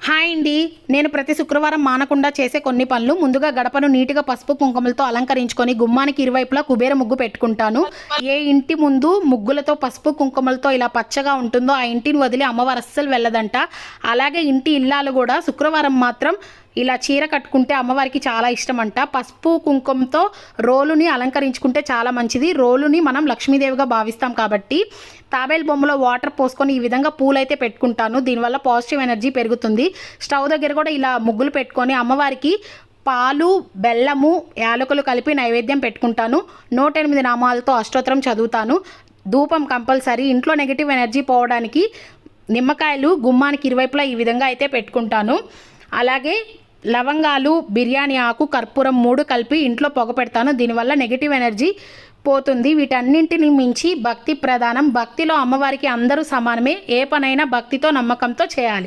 Hi అండి. నేను ప్రతి శుక్రవారం మానకుండా చేసే కొన్ని పనులు. ముందుగా గడపను నీట్గా పసుపు కుంకుమలతో అలంకరించుకొని గుమ్మానికి ఇరువైపులా కుబేర ముగ్గు పెట్టుకుంటాను. ఏ ఇంటి ముందు ముగ్గులతో పసుపు కుంకుమలతో ఇలా పచ్చగా ఉంటుందో ఆ ఇంటిని వదిలి అమ్మవారు అస్సలు వెళ్ళదంట. అలాగే ఇంటి ఇల్లాలు కూడా శుక్రవారం మాత్రం ఇలా చీర కట్టుకుంటే అమ్మవారికి చాలా ఇష్టం అంట. పసుపు కుంకుమతో రోలుని అలంకరించుకుంటే చాలా మంచిది. రోలుని మనం లక్ష్మీదేవిగా భావిస్తాం కాబట్టి తాబేలు బొమ్మలో వాటర్ పోసుకొని ఈ విధంగా పూలైతే పెట్టుకుంటాను. దీనివల్ల పాజిటివ్ ఎనర్జీ పెరుగుతుంది. స్టవ్ దగ్గర కూడా ఇలా ముగ్గులు పెట్టుకొని అమ్మవారికి పాలు, బెల్లము, యాలకులు కలిపి నైవేద్యం పెట్టుకుంటాను. 108 నామాలతో అష్టోత్తరం చదువుతాను. ధూపం కంపల్సరీ. ఇంట్లో నెగిటివ్ ఎనర్జీ పోవడానికి నిమ్మకాయలు గుమ్మానికి ఇరువైపులా ఈ విధంగా అయితే పెట్టుకుంటాను. అలాగే లవంగాలు, బిర్యానీ ఆకు, కర్పూరం 3 కలిపి ఇంట్లో పొగ పెడతాను. దీనివల్ల నెగిటివ్ ఎనర్జీ పోతుంది. వీటన్నింటిని మించి భక్తి ప్రధానం. భక్తిలో అమ్మవారికి అందరూ సమానమే. ఏ పనైనా భక్తితో నమ్మకంతో చేయాలి.